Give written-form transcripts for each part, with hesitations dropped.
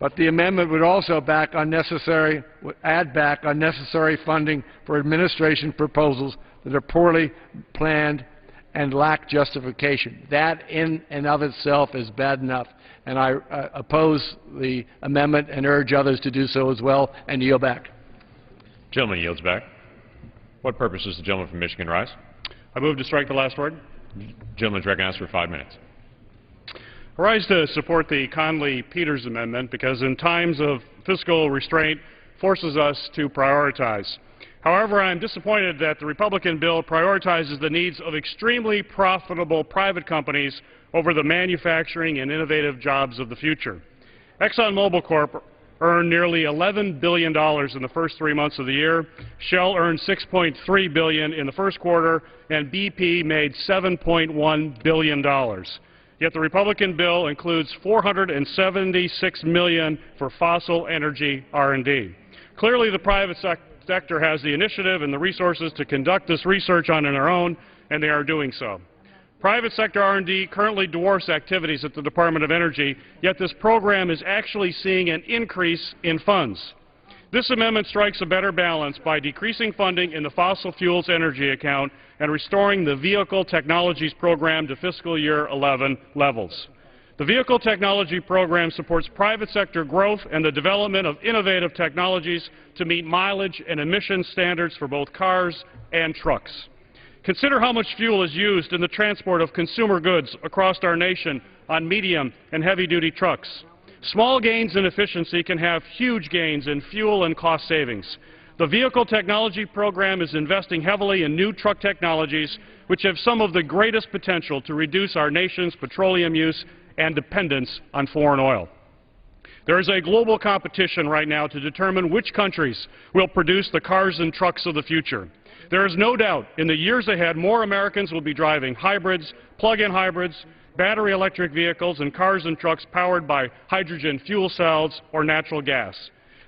But the amendment would also add back unnecessary funding for administration proposals that are poorly planned and lack justification. That in and of itself is bad enough, and I oppose the amendment and urge others to do so as well, and yield back. Gentleman yields back. What purpose does the gentleman from Michigan rise? I move to strike the last word. Gentleman is recognized for 5 minutes. I rise to support the Conley-Peters amendment because in times of fiscal restraint forces us to prioritize. However, I am disappointed that the Republican bill prioritizes the needs of extremely profitable private companies over the manufacturing and innovative jobs of the future. ExxonMobil Corp. Earned nearly $11 billion in the first 3 months of the year. Shell earned $6.3 billion in the first quarter, and BP made $7.1 billion. Yet the Republican bill includes $476 million for fossil energy R&D. Clearly, the private sector has the initiative and the resources to conduct this research on their own, and they are doing so. Private sector R&D currently dwarfs activities at the Department of Energy, yet this program is actually seeing an increase in funds. This amendment strikes a better balance by decreasing funding in the fossil fuels energy account and restoring the Vehicle Technologies Program to fiscal year 11 levels. The Vehicle Technology Program supports private sector growth and the development of innovative technologies to meet mileage and emission standards for both cars and trucks. Consider how much fuel is used in the transport of consumer goods across our nation on medium and heavy-duty trucks. Small gains in efficiency can have huge gains in fuel and cost savings. The Vehicle Technology Program is investing heavily in new truck technologies which have some of the greatest potential to reduce our nation's petroleum use and dependence on foreign oil. There is a global competition right now to determine which countries will produce the cars and trucks of the future. There is no doubt in the years ahead more Americans will be driving hybrids, plug-in hybrids, battery electric vehicles, and cars and trucks powered by hydrogen fuel cells or natural gas.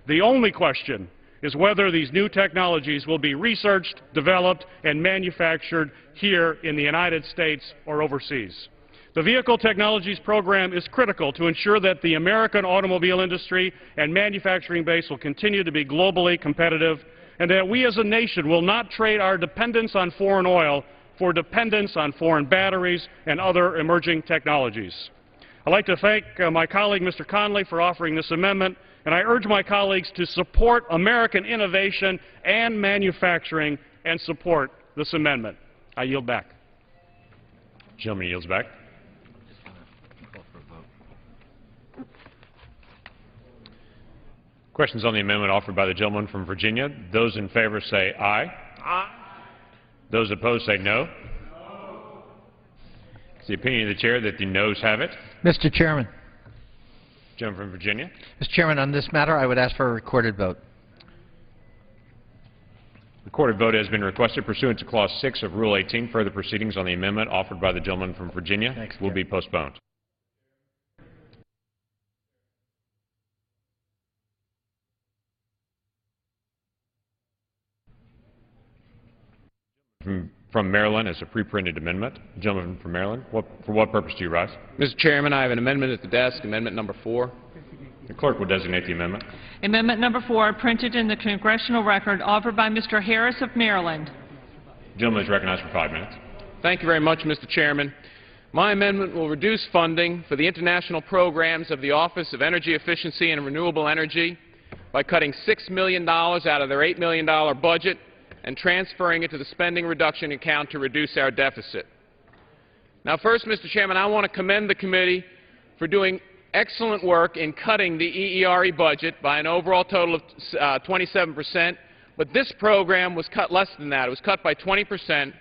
The only question is whether these new technologies will be researched, developed, and manufactured here in the United States or overseas. The Vehicle Technologies Program is critical to ensure that the American automobile industry and manufacturing base will continue to be globally competitive, and that we as a nation will not trade our dependence on foreign oil for dependence on foreign batteries and other emerging technologies. I'd like to thank my colleague, Mr. Conley, for offering this amendment, and I urge my colleagues to support American innovation and manufacturing and support this amendment. I yield back. Gentleman yields back. Questions on the amendment offered by the gentleman from Virginia. Those in favor say aye. Aye. Those opposed say no. No. It's the opinion of the chair that the noes have it. Mr. Chairman. Gentleman from Virginia. Mr. Chairman, on this matter, I would ask for a recorded vote. Recorded vote has been requested pursuant to Clause 6 of Rule 18. Further proceedings on the amendment offered by the gentleman from Virginia will be postponed. From Maryland as a pre-printed amendment. Gentleman from Maryland, for what purpose do you rise? Mr. Chairman, I have an amendment at the desk, amendment number 4. The clerk will designate the amendment. Amendment number 4, printed in the congressional record, offered by Mr. Harris of Maryland. Gentleman is recognized for 5 minutes. Thank you very much, Mr. Chairman. My amendment will reduce funding for the international programs of the Office of Energy Efficiency and Renewable Energy by cutting $6 million out of their $8 million budget and transferring it to the spending reduction account to reduce our deficit. Now, first, Mr. Chairman, I want to commend the committee for doing excellent work in cutting the EERE budget by an overall total of 27%, but this program was cut less than that. It was cut by 20%.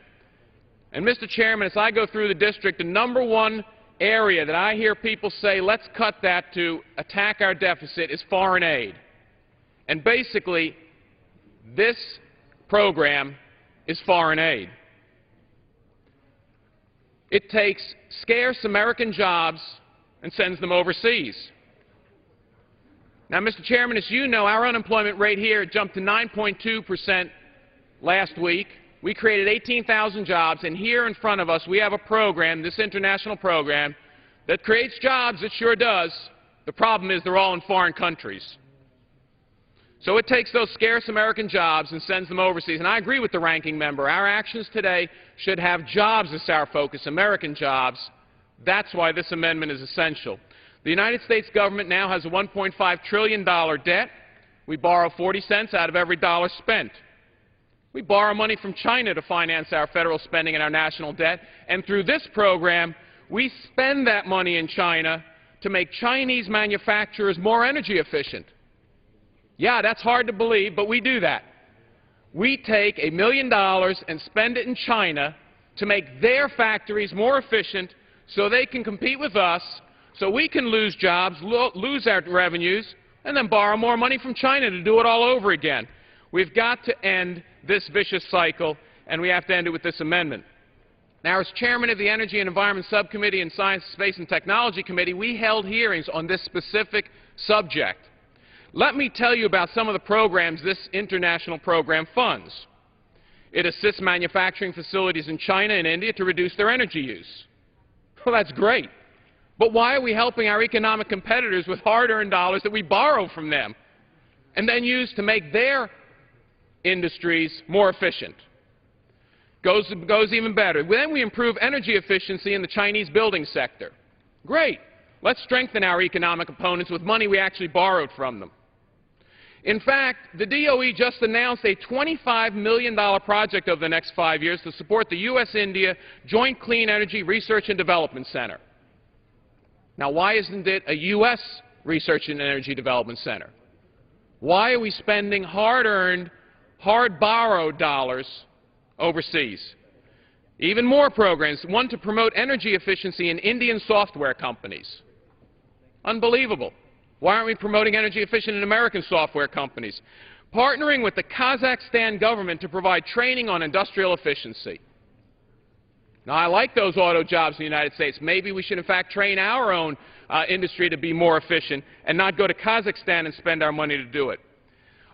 And, Mr. Chairman, as I go through the district, the number one area that I hear people say, let's cut that to attack our deficit, is foreign aid. And basically, this program is foreign aid. It takes scarce American jobs and sends them overseas. Now, Mr. Chairman, as you know, our unemployment rate here jumped to 9.2% last week. We created 18,000 jobs, and here in front of us we have a program, this international program, that creates jobs, it sure does, The problem is they're all in foreign countries. So it takes those scarce American jobs and sends them overseas. And I agree with the ranking member. Our actions today should have jobs as our focus, American jobs. That's why this amendment is essential. The United States government now has a $1.5 trillion debt. We borrow 40 cents out of every dollar spent. We borrow money from China to finance our federal spending and our national debt. And through this program, we spend that money in China to make Chinese manufacturers more energy efficient. Yeah, that's hard to believe, but we do that. We take $1 million and spend it in China to make their factories more efficient so they can compete with us, so we can lose jobs, lose our revenues, and then borrow more money from China to do it all over again. We've got to end this vicious cycle, and we have to end it with this amendment. Now, as chairman of the Energy and Environment Subcommittee and Science, Space, and Technology Committee, we held hearings on this specific subject. Let me tell you about some of the programs this international program funds. It assists manufacturing facilities in China and India to reduce their energy use. Well, that's great. But why are we helping our economic competitors with hard-earned dollars that we borrow from them and then use to make their industries more efficient? Goes even better. Then we improve energy efficiency in the Chinese building sector. Great. Let's strengthen our economic opponents with money we actually borrowed from them. In fact, the DOE just announced a $25 million project over the next 5 years to support the U.S.-India Joint Clean Energy Research and Development Center. Now, why isn't it a U.S. Research and Energy Development Center? Why are we spending hard-earned, hard-borrowed dollars overseas? Even more programs, one to promote energy efficiency in Indian software companies. Unbelievable. Why aren't we promoting energy efficient in American software companies? Partnering with the Kazakhstan government to provide training on industrial efficiency. Now, I like those auto jobs in the United States. Maybe we should, in fact, train our own industry to be more efficient and not go to Kazakhstan and spend our money to do it.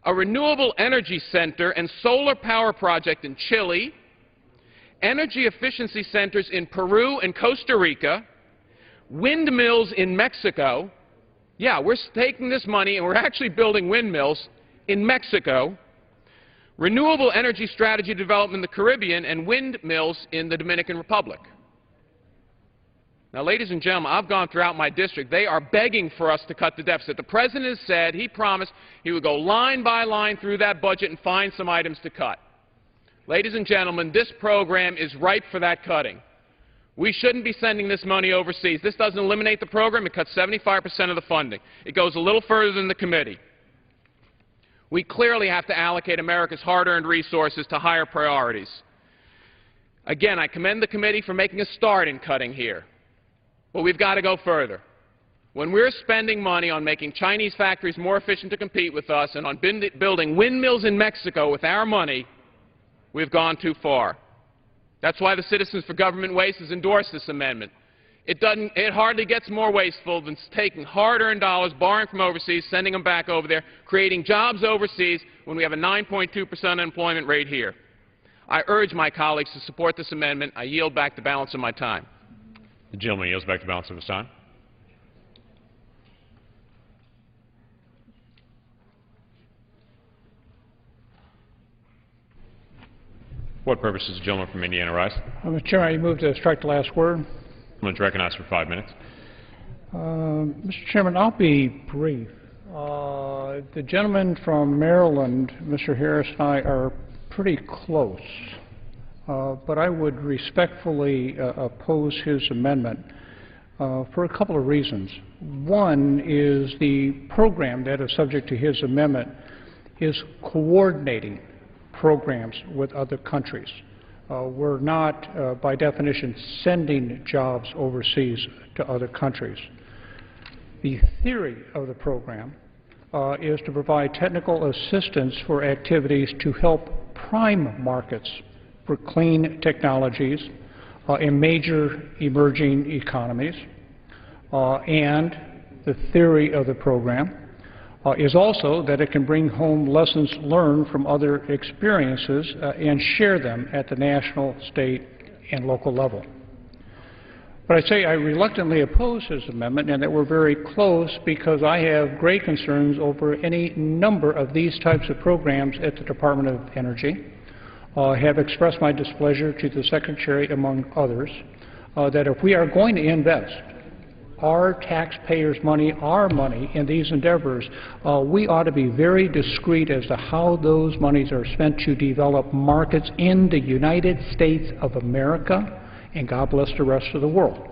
A renewable energy center and solar power project in Chile, energy efficiency centers in Peru and Costa Rica, windmills in Mexico. Yeah, we're taking this money and we're actually building windmills in Mexico, renewable energy strategy development in the Caribbean, and windmills in the Dominican Republic. Now, ladies and gentlemen, I've gone throughout my district. They are begging for us to cut the deficit. The President has said, he promised he would go line by line through that budget and find some items to cut. Ladies and gentlemen, this program is ripe for that cutting. We shouldn't be sending this money overseas. This doesn't eliminate the program. It cuts 75% of the funding. It goes a little further than the committee. We clearly have to allocate America's hard-earned resources to higher priorities. Again, I commend the committee for making a start in cutting here. But we've got to go further. When we're spending money on making Chinese factories more efficient to compete with us and on building windmills in Mexico with our money, we've gone too far. That's why the Citizens for Government Waste has endorsed this amendment. It hardly gets more wasteful than taking hard-earned dollars, borrowing from overseas, sending them back over there, creating jobs overseas when we have a 9.2% unemployment rate here. I urge my colleagues to support this amendment. I yield back the balance of my time. The gentleman yields back the balance of his time. What purpose does the gentleman from Indiana rise? Mr. Chairman, I move to strike the last word. The gentleman is recognized for 5 minutes. Mr. Chairman, I'll be brief. The gentleman from Maryland, Mr. Harris, and I are pretty close, but I would respectfully oppose his amendment for a couple of reasons. One is the program that is subject to his amendment is coordinating programs with other countries. We're not, by definition, sending jobs overseas to other countries. The theory of the program is to provide technical assistance for activities to help prime markets for clean technologies in major emerging economies. And the theory of the program is also that it can bring home lessons learned from other experiences and share them at the national, state, and local level. But I say I reluctantly oppose his amendment, and that we're very close because I have great concerns over any number of these types of programs at the Department of Energy. Have expressed my displeasure to the Secretary, among others, that if we are going to invest our taxpayers' money, our money, in these endeavors, we ought to be very discreet as to how those monies are spent to develop markets in the United States of America, and God bless the rest of the world.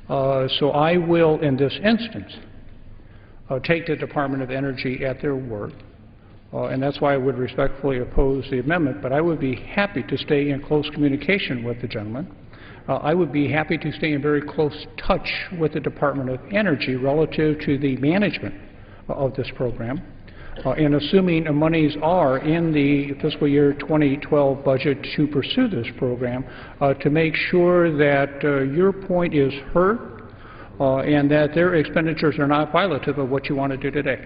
So I will, in this instance, take the Department of Energy at their word, and that's why I would respectfully oppose the amendment, but I would be happy to stay in close communication with the gentleman. I would be happy to stay in very close touch with the Department of Energy relative to the management of this program, and assuming monies are in the fiscal year 2012 budget to pursue this program, to make sure that your point is heard and that their expenditures are not violative of what you want to do today.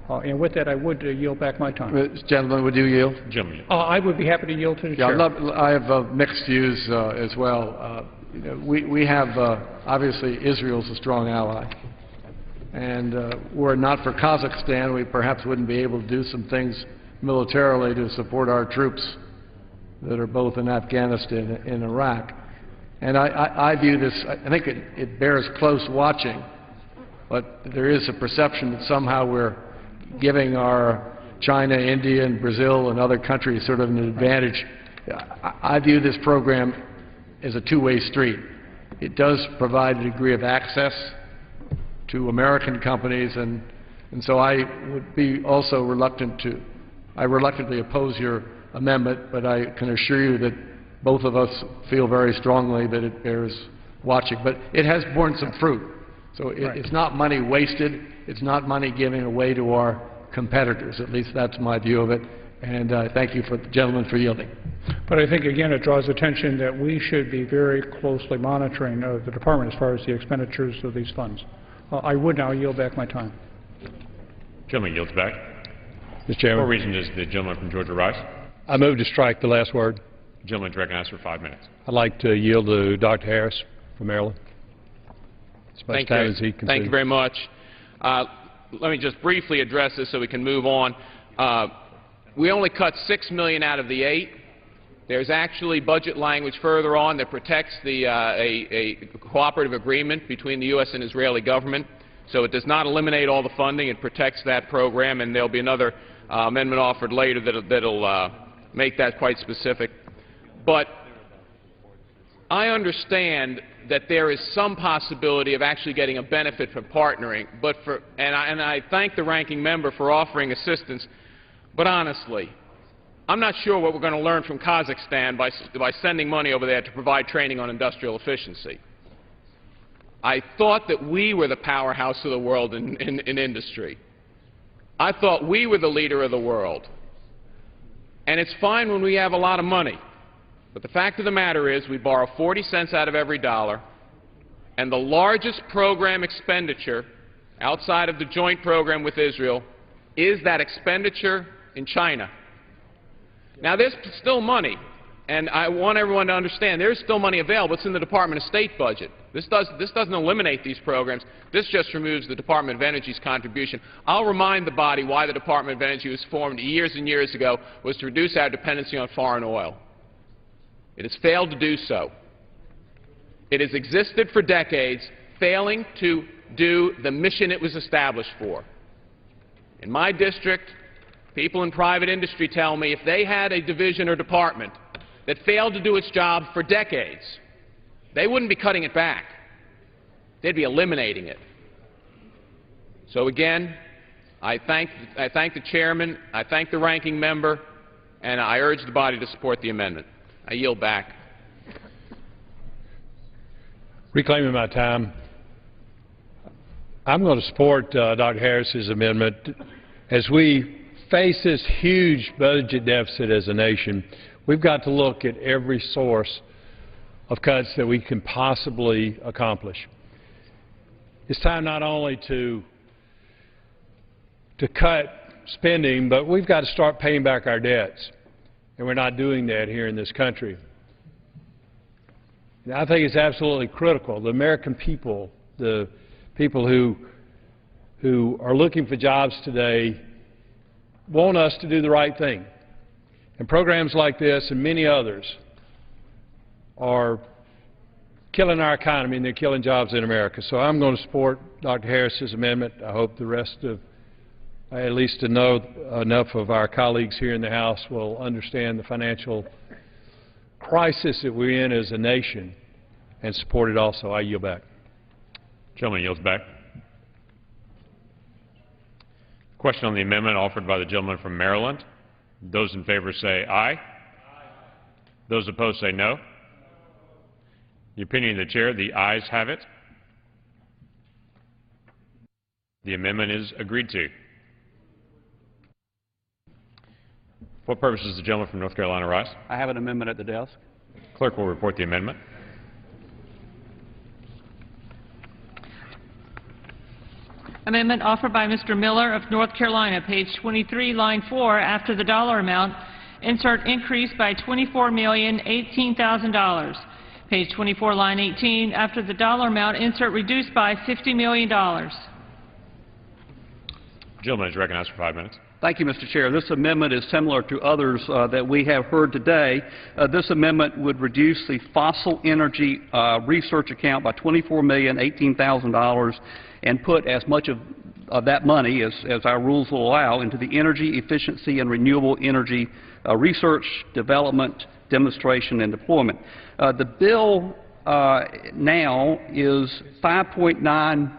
And with that, I would yield back my time. Gentlemen, would you yield? Gentlemen. I would be happy to yield to the chair. I have mixed views as well. You know, we have, obviously, Israel's a strong ally. And were it not for Kazakhstan, we perhaps wouldn't be able to do some things militarily to support our troops that are both in Afghanistan and Iraq. And I view this, I think it bears close watching, but there is a perception that somehow we're giving our China, India, and Brazil and other countries sort of an advantage. I view this program as a two-way street. It does provide a degree of access to American companies, and so I would be also reluctantly oppose your amendment, but I can assure you that both of us feel very strongly that it bears watching. But it has borne some fruit. So it's not money wasted. It's not money given away to our competitors. At least that's my view of it. And thank you, gentlemen, for yielding. But I think, again, it draws attention that we should be very closely monitoring the Department as far as the expenditures of these funds. I would now yield back my time. Gentleman yields back. Mr. Chairman. For reason does the gentleman from Georgia rise? I move to strike the last word. Gentleman is recognized for 5 minutes. I'd like to yield to Dr. Harris from Maryland. As much time as he can. Thank you very much. Let me just briefly address this so we can move on. We only cut $6 million out of the 8. There's actually budget language further on that protects a cooperative agreement between the U.S. and Israeli government. So it does not eliminate all the funding. It protects that program, and there'll be another amendment offered later that'll make that quite specific. But I understand that there is some possibility of actually getting a benefit from partnering, and I thank the ranking member for offering assistance, but honestly, I'm not sure what we're going to learn from Kazakhstan by sending money over there to provide training on industrial efficiency. I thought that we were the powerhouse of the world in industry. I thought we were the leader of the world. And it's fine when we have a lot of money. But the fact of the matter is we borrow 40 cents out of every dollar, and the largest program expenditure outside of the joint program with Israel is that expenditure in China. Now, there's still money, and I want everyone to understand there's still money available. It's in the Department of State budget. This doesn't eliminate these programs. This just removes the Department of Energy's contribution. I'll remind the body why the Department of Energy was formed years and years ago was to reduce our dependency on foreign oil. It has failed to do so. It has existed for decades, failing to do the mission it was established for. In my district, people in private industry tell me if they had a division or department that failed to do its job for decades, they wouldn't be cutting it back. They'd be eliminating it. So again, I thank the chairman, I thank the ranking member, and I urge the body to support the amendment. I yield back. Reclaiming my time, I'm going to support Dr. Harris's amendment. As we face this huge budget deficit as a nation, we've got to look at every source of cuts that we can possibly accomplish. It's time not only to cut spending, but we've got to start paying back our debts. And we're not doing that here in this country. I think it's absolutely critical. The American people, the people who are looking for jobs today, want us to do the right thing. And programs like this and many others are killing our economy, and they're killing jobs in America. So I'm going to support Dr. Harris's amendment. I hope the rest of, at least enough of our colleagues here in the House will understand the financial crisis that we're in as a nation and support it also. I yield back. Gentleman yields back. Question on the amendment offered by the gentleman from Maryland. Those in favor say aye. Aye. Those opposed say no. The opinion of the chair, the ayes have it. The amendment is agreed to. For what purpose does the gentleman from North Carolina rise? I have an amendment at the desk. Clerk will report the amendment. Amendment offered by Mr. Miller of North Carolina, page 23, line 4, after the dollar amount, insert increase by $24,018,000. Page 24, line 18, after the dollar amount, insert reduced by $50 million. The gentleman is recognized for 5 minutes. Thank you, Mr. Chair. This amendment is similar to others that we have heard today. This amendment would reduce the fossil energy research account by $24,018,000 and put as much of that money as our rules will allow into the energy efficiency and renewable energy research, development, demonstration, and deployment. The bill now is $5.9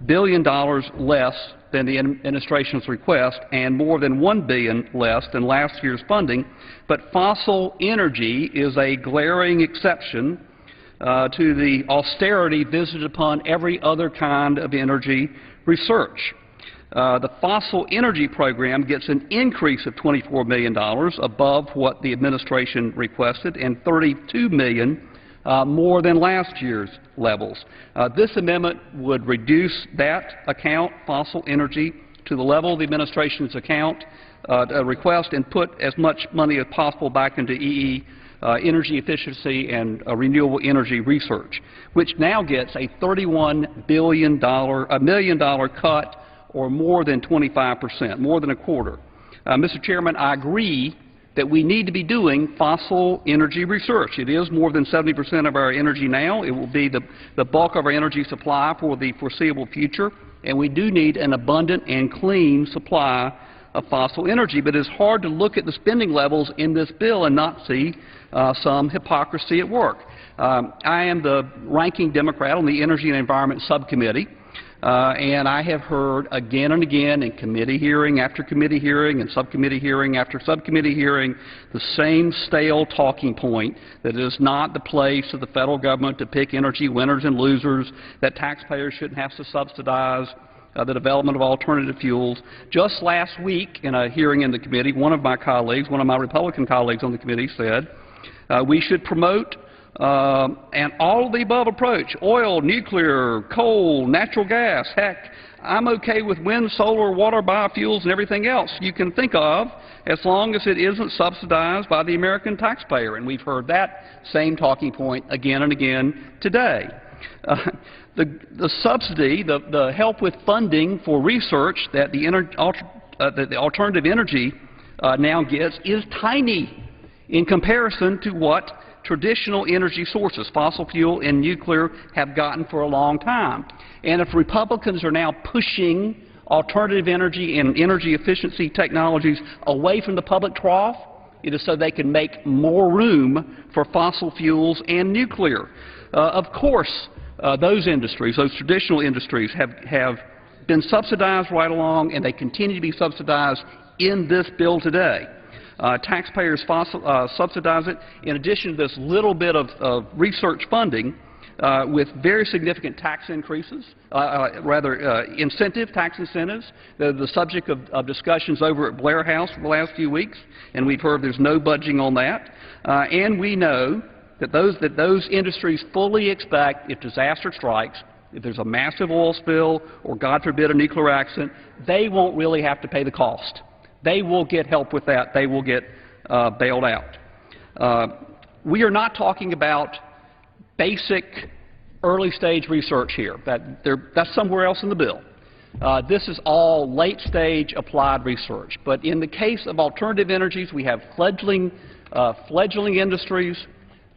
billion less than the administration's request and more than $1 billion less than last year's funding, but fossil energy is a glaring exception to the austerity visited upon every other kind of energy research. The fossil energy program gets an increase of $24 million above what the administration requested and $32 million more than last year's levels. This amendment would reduce that account, fossil energy, to the level of the administration's account request and put as much money as possible back into energy efficiency and renewable energy research, which now gets a $31 million cut, or more than 25%, more than a quarter. Mr. Chairman, I agree that we need to be doing fossil energy research. It is more than 70% of our energy now. It will be the bulk of our energy supply for the foreseeable future, and we do need an abundant and clean supply of fossil energy. But it's hard to look at the spending levels in this bill and not see some hypocrisy at work. I am the ranking Democrat on the Energy and Environment Subcommittee. And I have heard again and again in committee hearing after committee hearing and subcommittee hearing after subcommittee hearing the same stale talking point that it is not the place of the federal government to pick energy winners and losers, that taxpayers shouldn't have to subsidize the development of alternative fuels. Just last week in a hearing in the committee, one of my Republican colleagues on the committee said we should promote an all-of-the-above approach: oil, nuclear, coal, natural gas. Heck, I'm okay with wind, solar, water, biofuels, and everything else you can think of, as long as it isn't subsidized by the American taxpayer. And we've heard that same talking point again and again today. The subsidy, the help with funding for research that the alternative energy now gets is tiny in comparison to what traditional energy sources, fossil fuel and nuclear, have gotten for a long time. And if Republicans are now pushing alternative energy and energy efficiency technologies away from the public trough, it is so they can make more room for fossil fuels and nuclear. Of course, those industries, those traditional industries, have been subsidized right along, and they continue to be subsidized in this bill today. Taxpayers subsidize it, in addition to this little bit of research funding, with very significant tax increases, tax incentives. The subject of discussions over at Blair House for the last few weeks, and we've heard there's no budging on that. And we know that those industries fully expect, if disaster strikes, if there's a massive oil spill or, God forbid, a nuclear accident, they won't really have to pay the cost. They will get help with that. They will get bailed out. We are not talking about basic early-stage research here. That's somewhere else in the bill. This is all late-stage applied research. But in the case of alternative energies, we have fledgling industries,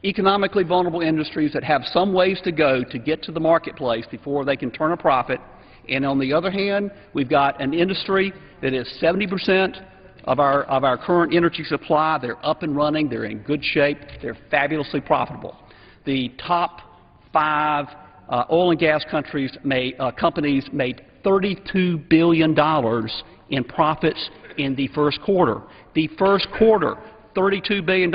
economically vulnerable industries that have some ways to go to get to the marketplace before they can turn a profit. And on the other hand, we've got an industry that is 70% of our current energy supply. They're up and running. They're in good shape. They're fabulously profitable. The top 5 oil and gas companies made $32 billion in profits in the first quarter. The first quarter, $32 billion,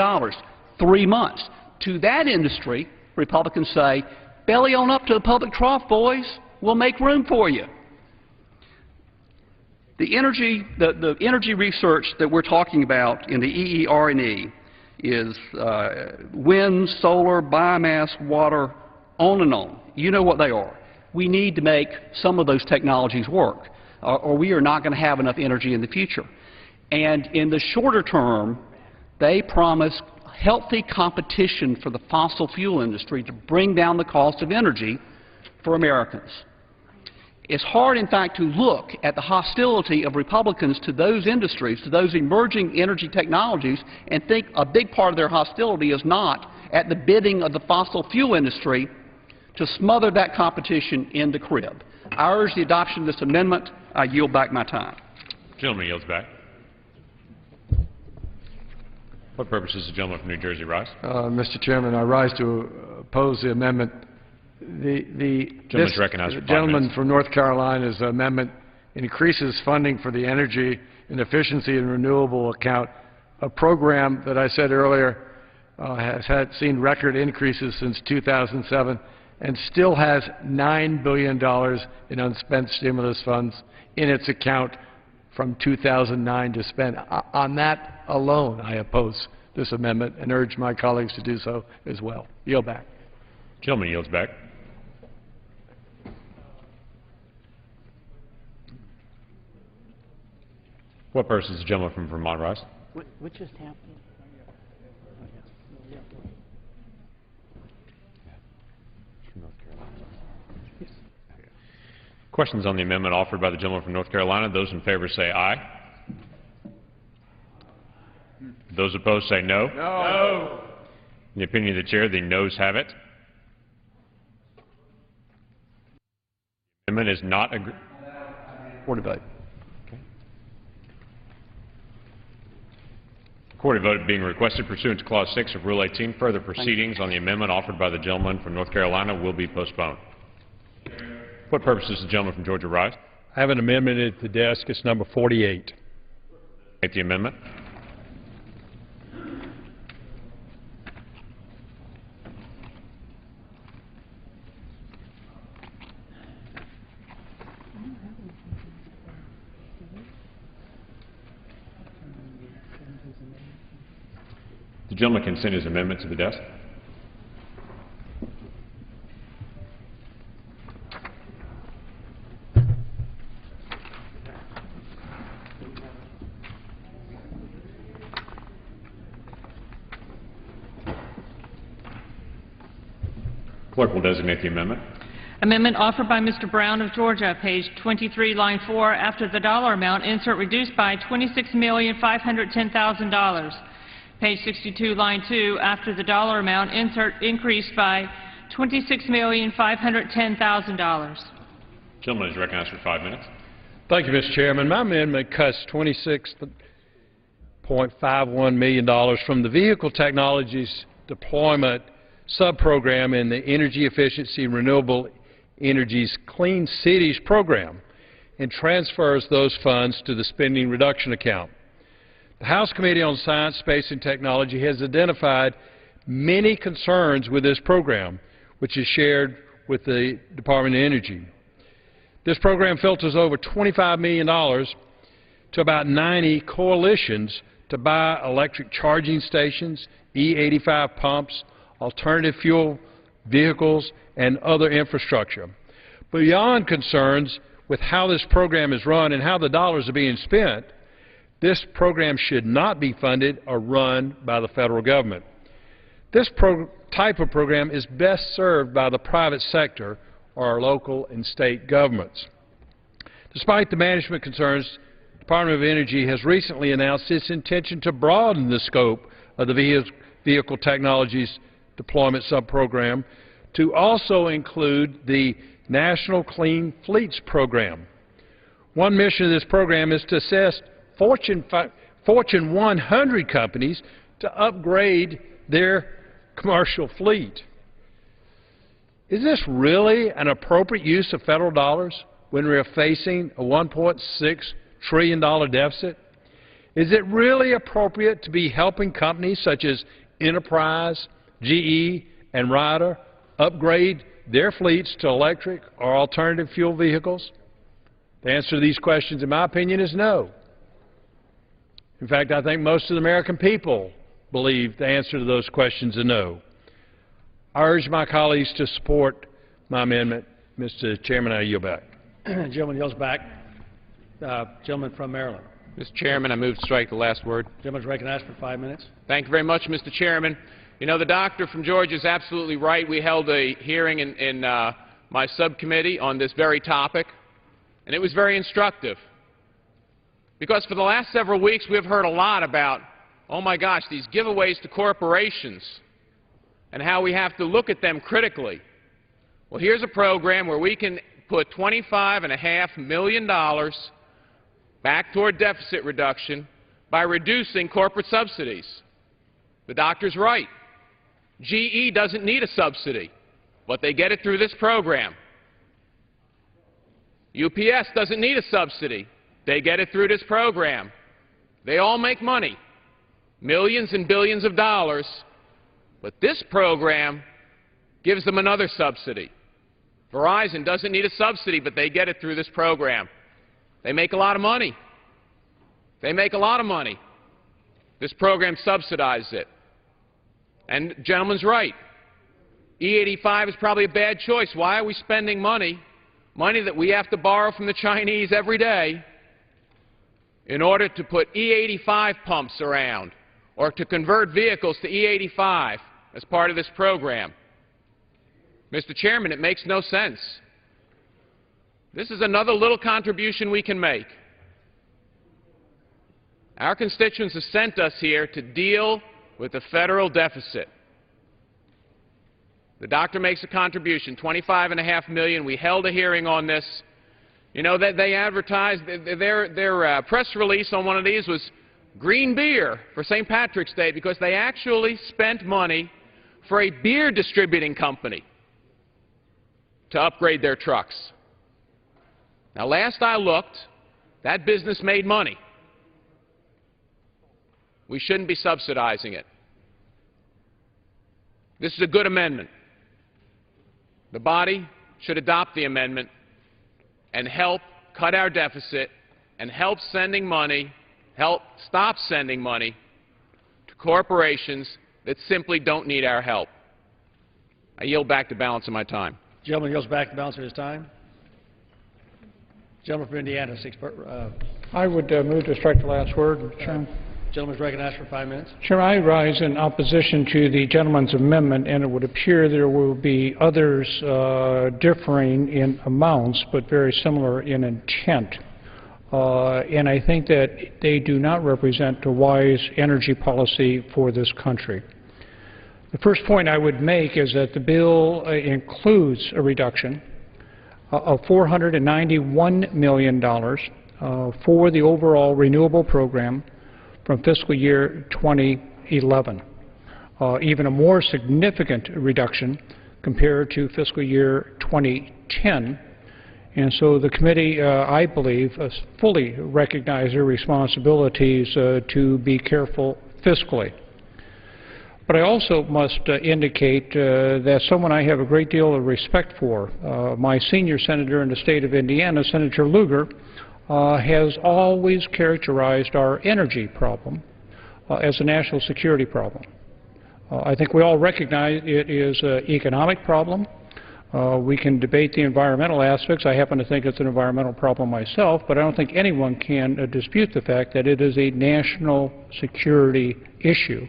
3 months. To that industry, Republicans say, belly on up to the public trough, boys. We'll make room for you. The energy research that we're talking about in the EER&E is wind, solar, biomass, water, on and on. You know what they are. We need to make some of those technologies work, or we are not going to have enough energy in the future. And in the shorter term, they promise healthy competition for the fossil fuel industry to bring down the cost of energy for Americans. It's hard, in fact, to look at the hostility of Republicans to those industries, to those emerging energy technologies, and think a big part of their hostility is not at the bidding of the fossil fuel industry to smother that competition in the crib. I urge the adoption of this amendment. I yield back my time. Gentleman yields back. What purpose does the gentleman from New Jersey rise? Mr. Chairman, I rise to oppose the amendment. The gentleman from North Carolina's amendment increases funding for the energy and efficiency and renewable account, a program that I said earlier has seen record increases since 2007 and still has $9 billion in unspent stimulus funds in its account from 2009 to spend. On that alone, I oppose this amendment and urge my colleagues to do so as well. Yield back. Gentleman yields back. What purpose does the gentleman from Vermont rise? What just happened? Questions on the amendment offered by the gentleman from North Carolina. Those in favor say aye. Those opposed say no. No. In the opinion of the chair, the noes have it. The amendment is not agreed. Recorded vote. Recorded vote being requested pursuant to Clause 6 of Rule 18. Further proceedings on the amendment offered by the gentleman from North Carolina will be postponed. What purpose does the gentleman from Georgia rise? I have an amendment at the desk. It's number 48. Make the amendment. The gentleman can send his amendment to the desk. Clerk will designate the amendment. Amendment offered by Mr. Brown of Georgia, page 23, line 4. After the dollar amount, insert reduced by $26,510,000. Page 62, line 2. After the dollar amount, insert increased by $26,510,000. Gentleman is recognized for 5 minutes. Thank you, Mr. Chairman. My amendment cuts $26.51 million from the Vehicle Technologies Deployment subprogram in the Energy Efficiency and Renewable Energy's Clean Cities program and transfers those funds to the Spending Reduction Account. The House Committee on Science, Space, and Technology has identified many concerns with this program, which is shared with the Department of Energy. This program filters over $25 million to about 90 coalitions to buy electric charging stations, E85 pumps, alternative fuel vehicles, and other infrastructure. Beyond concerns with how this program is run and how the dollars are being spent, this program should not be funded or run by the federal government. This type of program is best served by the private sector or our local and state governments. Despite the management concerns, the Department of Energy has recently announced its intention to broaden the scope of the Vehicle Technologies Deployment Subprogram to also include the National Clean Fleets Program. One mission of this program is to assist Fortune 100 companies to upgrade their commercial fleet. Is this really an appropriate use of federal dollars when we are facing a $1.6 trillion deficit? Is it really appropriate to be helping companies such as Enterprise, GE, and Ryder upgrade their fleets to electric or alternative fuel vehicles? The answer to these questions, in my opinion, is no. In fact, I think most of the American people believe the answer to those questions is no. I urge my colleagues to support my amendment. Mr. Chairman, I yield back. Gentleman yields back. Gentleman from Maryland. Mr. Chairman, I move to strike the last word. Gentleman's recognized for 5 minutes. Thank you very much, Mr. Chairman. You know, the doctor from Georgia is absolutely right. We held a hearing in my subcommittee on this very topic, and it was very instructive. Because for the last several weeks, we have heard a lot about, oh my gosh, these giveaways to corporations and how we have to look at them critically. Well, here's a program where we can put $25.5 million back toward deficit reduction by reducing corporate subsidies. The doctor's right. GE doesn't need a subsidy, but they get it through this program. UPS doesn't need a subsidy. They get it through this program. They all make money, millions and billions of dollars, but this program gives them another subsidy. Verizon doesn't need a subsidy, but they get it through this program. They make a lot of money. They make a lot of money. This program subsidizes it. And the gentleman's right. E85 is probably a bad choice. Why are we spending money that we have to borrow from the Chinese every day, in order to put E85 pumps around or to convert vehicles to E85 as part of this program? Mr. Chairman, it makes no sense. This is another little contribution we can make. Our constituents have sent us here to deal with the federal deficit. The doctor makes a contribution, $25.5 million. We held a hearing on this. You know, that they advertised, their press release on one of these was green beer for St. Patrick's Day, because they actually spent money for a beer distributing company to upgrade their trucks. Now, last I looked, that business made money. We shouldn't be subsidizing it. This is a good amendment. The body should adopt the amendment and help cut our deficit and help stop sending money to corporations that simply don't need our help. I yield back the balance of my time. Gentleman yields back the balance of his time. Gentleman from Indiana, I would move to strike the last word, Mr. Chairman. Gentleman's recognized for 5 minutes. Chairman, I rise in opposition to the gentleman's amendment, and it would appear there will be others differing in amounts, but very similar in intent. And I think that they do not represent a wise energy policy for this country. The first point I would make is that the bill includes a reduction of $491 million for the overall renewable program from fiscal year 2011, even a more significant reduction compared to fiscal year 2010. And so the committee, I believe, fully recognize their responsibilities to be careful fiscally. But I also must indicate that someone I have a great deal of respect for, my senior senator in the state of Indiana, Senator Lugar, has always characterized our energy problem as a national security problem. I think we all recognize it is an economic problem. We can debate the environmental aspects. I happen to think it's an environmental problem myself, but I don't think anyone can dispute the fact that it is a national security issue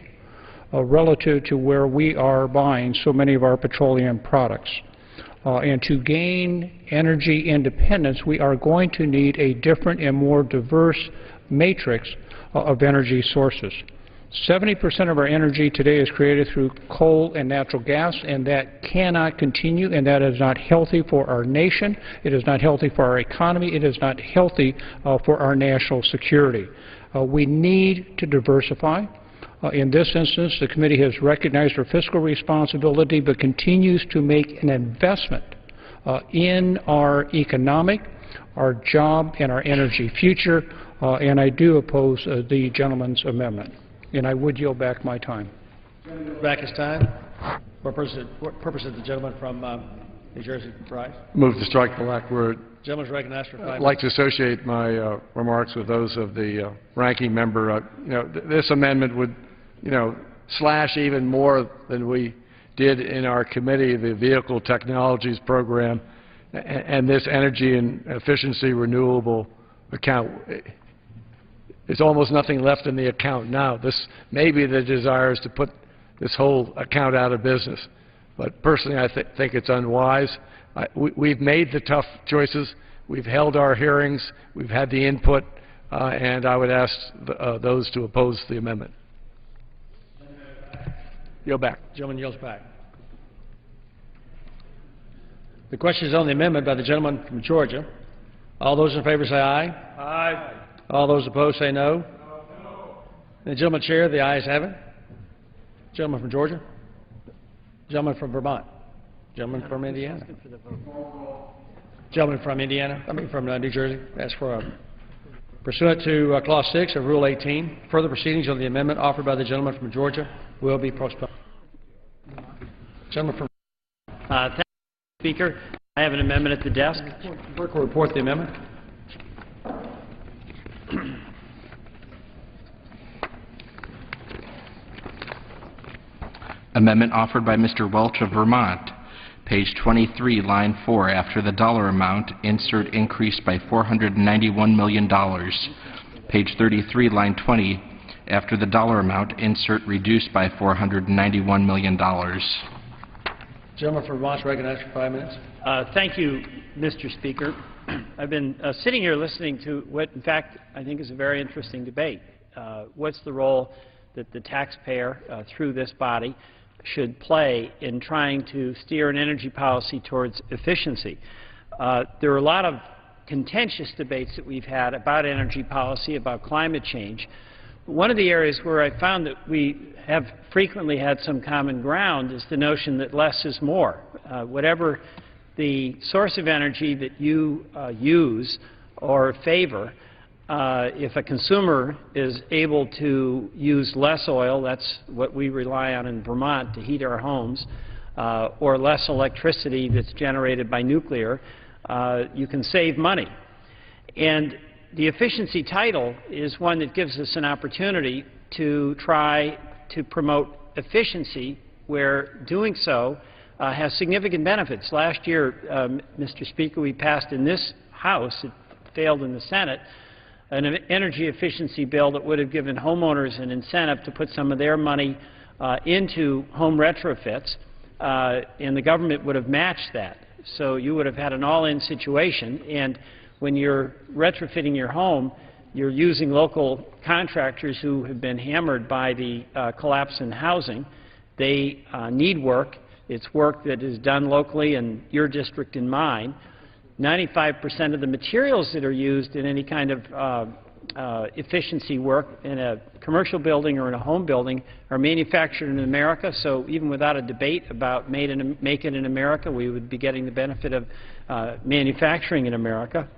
relative to where we are buying so many of our petroleum products. And to gain energy independence, we are going to need a different and more diverse matrix of energy sources. 70% of our energy today is created through coal and natural gas, and that cannot continue, and that is not healthy for our nation. It is not healthy for our economy. It is not healthy for our national security. We need to diversify. In this instance, the committee has recognized our fiscal responsibility but continues to make an investment in our economic, our job, and our energy future, and I do oppose the gentleman's amendment. And I would yield back my time. Back his time. What purpose did the gentleman from New Jersey rise? Move to strike the lack word. Gentleman's recognized for 5 minutes. I'd like to associate my remarks with those of the ranking member. This amendment would, slash even more than we did in our committee, the Vehicle Technologies Program, and this energy and efficiency renewable account. There's almost nothing left in the account now. This maybe the desire is to put this whole account out of business. But personally, I think it's unwise. We've made the tough choices. We've held our hearings. We've had the input. And I would ask those to oppose the amendment. Yield back. Gentleman yields back. The question is on the amendment by the gentleman from Georgia. All those in favor say aye. Aye. All those opposed say no. No. The gentleman chair, the ayes have it. Gentleman from Georgia. Gentleman from Vermont. Gentleman from Indiana. Gentleman from Indiana. From New Jersey. That's for pursuant to Clause 6 of Rule 18. Further proceedings on the amendment offered by the gentleman from Georgia will be postponed. Gentleman from. Thank you, Speaker. I have an amendment at the desk. Clerk will report the amendment. Amendment offered by Mr. Welch of Vermont. Page 23, line 4, after the dollar amount, insert increased by $491 million. Page 33, line 20, after the dollar amount, insert reduced by $491 million. Gentleman from Vermont, recognized for 5 minutes. Thank you, Mr. Speaker. I've been sitting here listening to what, in fact, I think is a very interesting debate. What's the role that the taxpayer, through this body, should play in trying to steer an energy policy towards efficiency? There are a lot of contentious debates that we've had about energy policy, about climate change. One of the areas where I found that we have frequently had some common ground is the notion that less is more. Whatever the source of energy that you use or favor, if a consumer is able to use less oil, that's what we rely on in Vermont to heat our homes, or less electricity that's generated by nuclear, you can save money. And the efficiency title is one that gives us an opportunity to try to promote efficiency where doing so has significant benefits. Last year, Mr. Speaker, we passed in this House, it failed in the Senate, an energy efficiency bill that would have given homeowners an incentive to put some of their money into home retrofits, and the government would have matched that. So you would have had an all-in situation, and when you're retrofitting your home, you're using local contractors who have been hammered by the collapse in housing. They need work. It's work that is done locally in your district and mine. 95% of the materials that are used in any kind of efficiency work in a commercial building or in a home building are manufactured in America, so even without a debate about make it in America, we would be getting the benefit of manufacturing in America.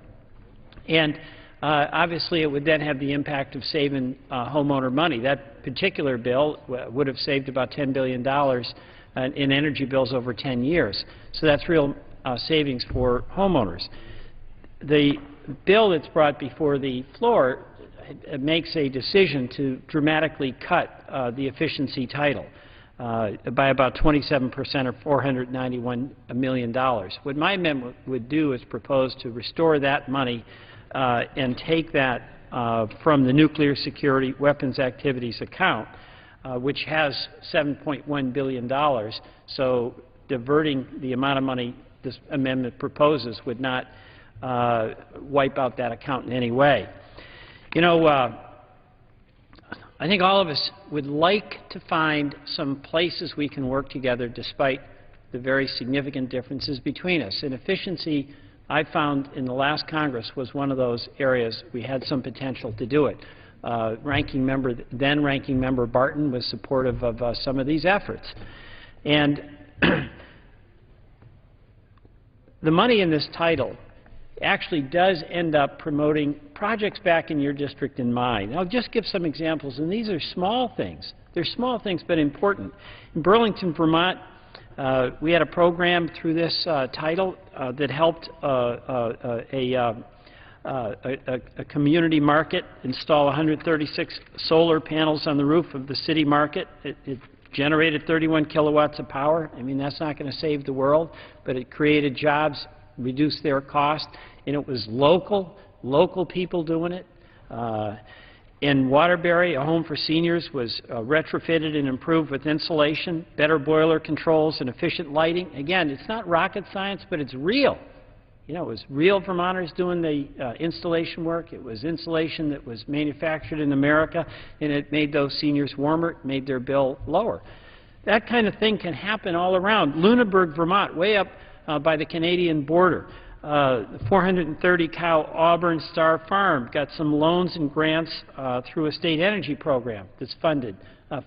And obviously, it would then have the impact of saving homeowner money. That particular bill would have saved about $10 billion in energy bills over 10 years. So that's real savings for homeowners. The bill that's brought before the floor makes a decision to dramatically cut the efficiency title by about 27% or $491 million. What my amendment would do is propose to restore that money and take that from the nuclear security weapons activities account which has $7.1 billion. So diverting the amount of money this amendment proposes would not wipe out that account in any way. You know, I think all of us would like to find some places we can work together despite the very significant differences between us. And efficiency, I found in the last Congress, was one of those areas we had some potential to do it. Then Ranking Member Barton was supportive of some of these efforts. And the money in this title actually does end up promoting projects back in your district and mine. I'll just give some examples, and these are small things. They're small things but important. In Burlington, Vermont, we had a program through this title that helped a community market install 136 solar panels on the roof of the city market. It generated 31 kilowatts of power. I mean, that's not going to save the world, but it created jobs, reduced their cost, and it was local people doing it. In Waterbury, a home for seniors was retrofitted and improved with insulation, better boiler controls, and efficient lighting. Again, it's not rocket science, but it's real. You know, it was real Vermonters doing the installation work. It was insulation that was manufactured in America, and it made those seniors warmer, it made their bill lower. That kind of thing can happen all around. Lunenburg, Vermont, way up by the Canadian border. The 430-cow Auburn Star Farm got some loans and grants through a state energy program that's funded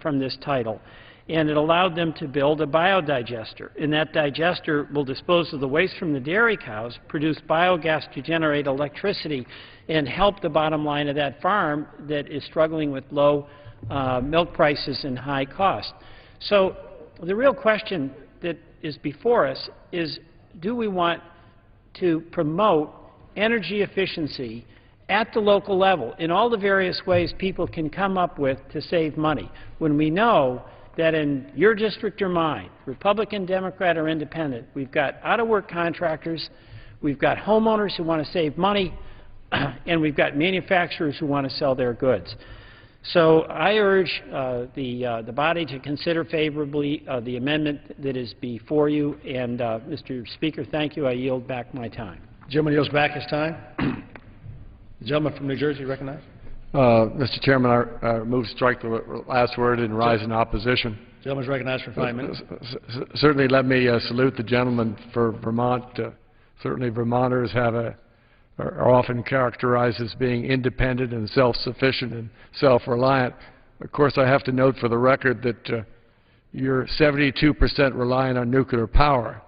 from this title. And it allowed them to build a biodigester. And that digester will dispose of the waste from the dairy cows, produce biogas to generate electricity, and help the bottom line of that farm that is struggling with low milk prices and high cost. So the real question that is before us is, do we want to promote energy efficiency at the local level in all the various ways people can come up with to save money, when we know that in your district or mine, Republican, Democrat, or Independent, we've got out-of-work contractors, we've got homeowners who want to save money, and we've got manufacturers who want to sell their goods. So I urge the body to consider favorably the amendment that is before you. And, Mr. Speaker, thank you. I yield back my time. The gentleman yields back his time. The gentleman from New Jersey recognized. Mr. Chairman, I move to strike the last word and rise in opposition. The gentleman is recognized for 5 minutes. Certainly let me salute the gentleman for Vermont. Certainly Vermonters are often characterized as being independent and self-sufficient and self-reliant. Of course, I have to note for the record that you're 72% reliant on nuclear power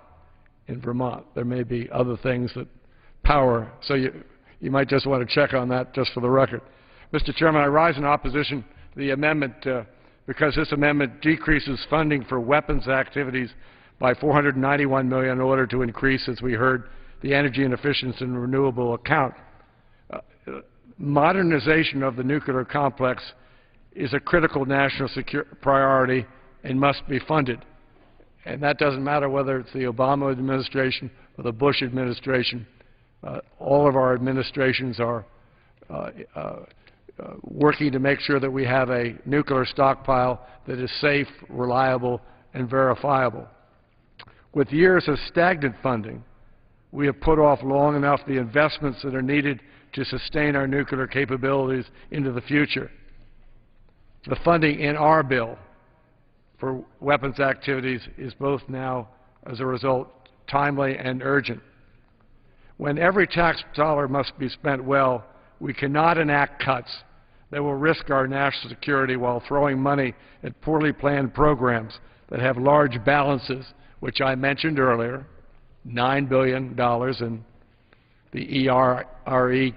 in Vermont. There may be other things that power, so you might just want to check on that just for the record. Mr. Chairman, I rise in opposition to the amendment because this amendment decreases funding for weapons activities by $491 million in order to increase, as we heard, the energy and efficiency and renewable account. Modernization of the nuclear complex is a critical national priority and must be funded. And that doesn't matter whether it's the Obama administration or the Bush administration. All of our administrations are working to make sure that we have a nuclear stockpile that is safe, reliable, and verifiable. With years of stagnant funding, we have put off long enough the investments that are needed to sustain our nuclear capabilities into the future. The funding in our bill for weapons activities is both now, as a result, timely and urgent. When every tax dollar must be spent well, we cannot enact cuts that will risk our national security while throwing money at poorly planned programs that have large balances, which I mentioned earlier, $9 billion in the ERE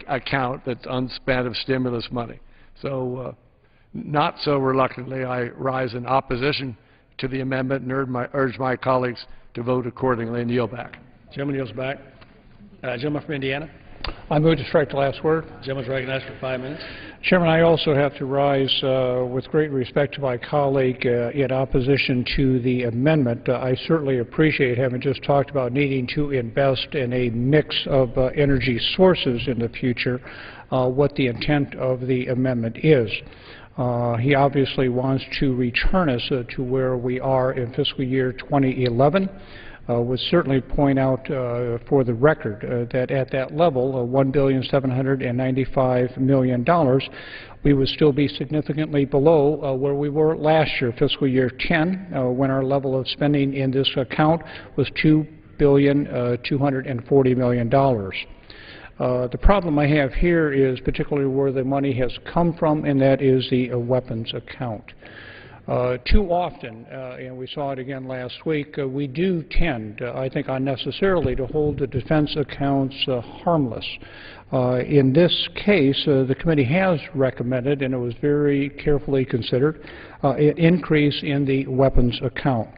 account that's unspent of stimulus money. So not so reluctantly, I rise in opposition to the amendment and urge my colleagues to vote accordingly and yield back. Gentleman yields back. Gentleman from Indiana. I move to strike the last word. Gentleman is recognized for 5 minutes. Chairman, I also have to rise with great respect to my colleague in opposition to the amendment. I certainly appreciate, having just talked about needing to invest in a mix of energy sources in the future, what the intent of the amendment is. He obviously wants to return us to where we are in fiscal year 2011. Would certainly point out for the record that at that level, $1,795 million, we would still be significantly below where we were last year, fiscal year 10, when our level of spending in this account was $2,240 million. The problem I have here is particularly where the money has come from, and that is the weapons account. Too often, and we saw it again last week, we do tend, I think unnecessarily, to hold the defense accounts harmless. In this case, the committee has recommended, and it was very carefully considered, an increase in the weapons account.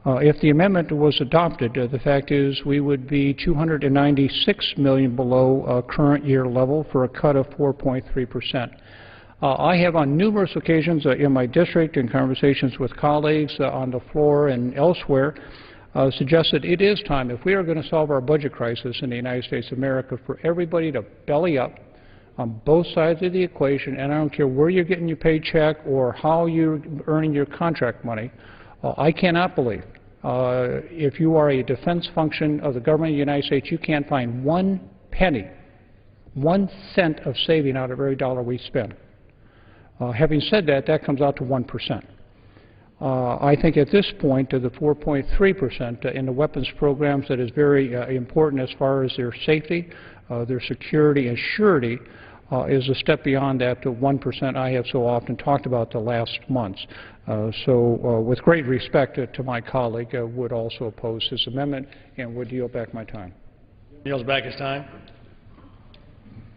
If the amendment was adopted, the fact is we would be $296 million below current year level for a cut of 4.3%. I have on numerous occasions in my district and conversations with colleagues on the floor and elsewhere suggested it is time, if we are going to solve our budget crisis in the United States of America, for everybody to belly up on both sides of the equation, and I don't care where you're getting your paycheck or how you're earning your contract money. I cannot believe if you are a defense function of the government of the United States, you can't find 1 penny, 1 cent of saving out of every dollar we spend. Having said that, that comes out to 1%. I think at this point, the 4.3% in the weapons programs, that is very important as far as their safety, their security and surety, is a step beyond that to 1% I have so often talked about the last months. With great respect to my colleague, would also oppose this amendment and would yield back my time. Yields back his time.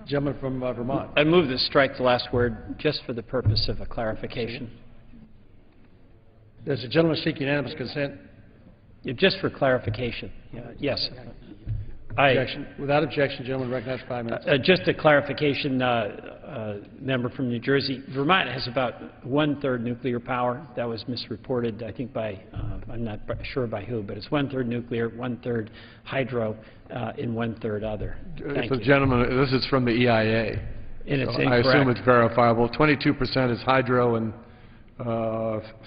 Gentleman from Vermont. I move to strike the last word just for the purpose of a clarification. Does the gentleman seek unanimous consent? Just for clarification. Yes. Objection. Without objection, gentleman recognized for 5 minutes. Just a clarification, member from New Jersey. Vermont has about 1/3 nuclear power. That was misreported, I think, by, I'm not sure by who, but it's 1/3 nuclear, 1/3 hydro, and 1/3 other. Thank you. Gentlemen, this is from the EIA. And it's so incorrect. I assume it's verifiable. 22% is hydro and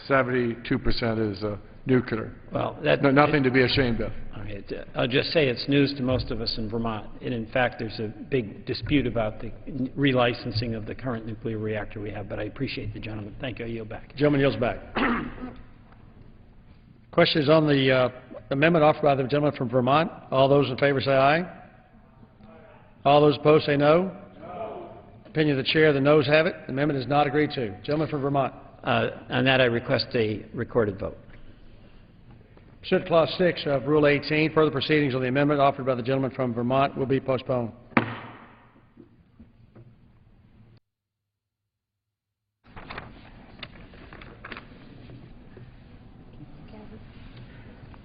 72% is nuclear. Well, nothing to be ashamed of. I'll just say it's news to most of us in Vermont, and in fact there's a big dispute about the relicensing of the current nuclear reactor we have, but I appreciate the gentleman. Thank you. I yield back. Gentleman yields back. Question is on the amendment offered by the gentleman from Vermont. All those in favor say aye. All those opposed say no. Opinion of the chair, the noes have it. The amendment is not agreed to. Gentleman from Vermont. On that I request a recorded vote. Pursuant to Clause 6 of Rule 18, further proceedings on the amendment offered by the gentleman from Vermont will be postponed.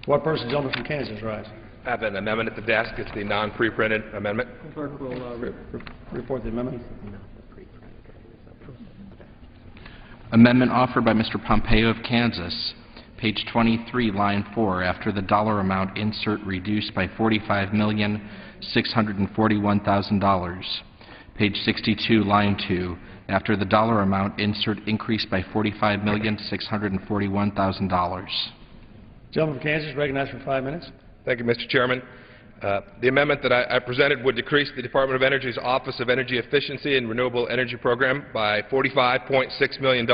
What person, gentleman from Kansas, rise? I have an amendment at the desk. It's the non-pre-printed amendment. Clerk will report the amendment. Amendment offered by Mr. Pompeo of Kansas. Page 23, line 4, after the dollar amount, insert reduced by $45,641,000. Page 62, line 2, after the dollar amount, insert increase by $45,641,000. Gentleman from Kansas, recognized for 5 minutes. Thank you, Mr. Chairman. The amendment that I presented would decrease the Department of Energy's Office of Energy Efficiency and Renewable Energy Program by $45.6 million.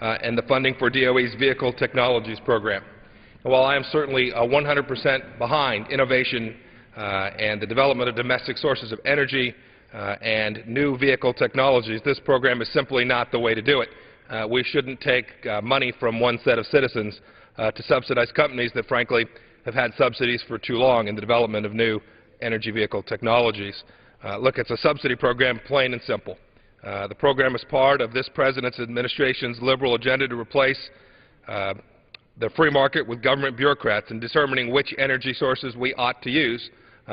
And the funding for DOE's Vehicle Technologies Program. And while I am certainly 100% behind innovation and the development of domestic sources of energy and new vehicle technologies, this program is simply not the way to do it. We shouldn't take money from one set of citizens to subsidize companies that, frankly, have had subsidies for too long in the development of new energy vehicle technologies. Look, it's a subsidy program, plain and simple. The program is part of this President's administration's liberal agenda to replace the free market with government bureaucrats in determining which energy sources we ought to use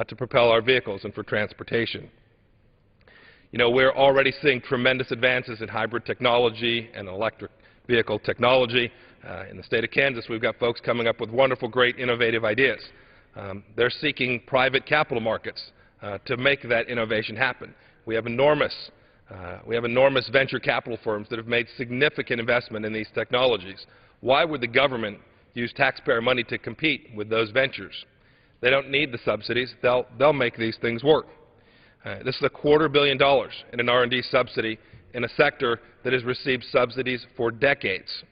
to propel our vehicles and for transportation. You know, we're already seeing tremendous advances in hybrid technology and electric vehicle technology. In the state of Kansas, we've got folks coming up with wonderful, great, innovative ideas. They're seeking private capital markets to make that innovation happen. We have enormous We have enormous venture capital firms that have made significant investment in these technologies. Why would the government use taxpayer money to compete with those ventures? They don't need the subsidies. They'll make these things work. This is $250 million in an R&D subsidy in a sector that has received subsidies for decades.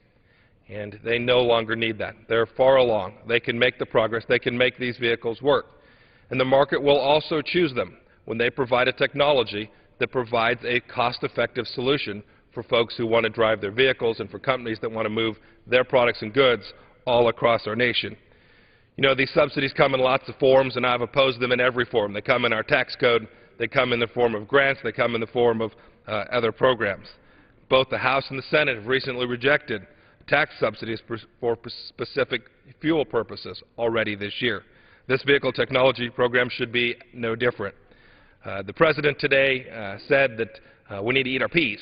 And they no longer need that. They're far along. They can make the progress. They can make these vehicles work. And the market will also choose them when they provide a technology that provides a cost-effective solution for folks who want to drive their vehicles and for companies that want to move their products and goods all across our nation. You know, these subsidies come in lots of forms, and I've opposed them in every form. They come in our tax code. They come in the form of grants. They come in the form of other programs. Both the House and the Senate have recently rejected tax subsidies for specific fuel purposes already this year. This vehicle technology program should be no different. The President today said that we need to eat our peas.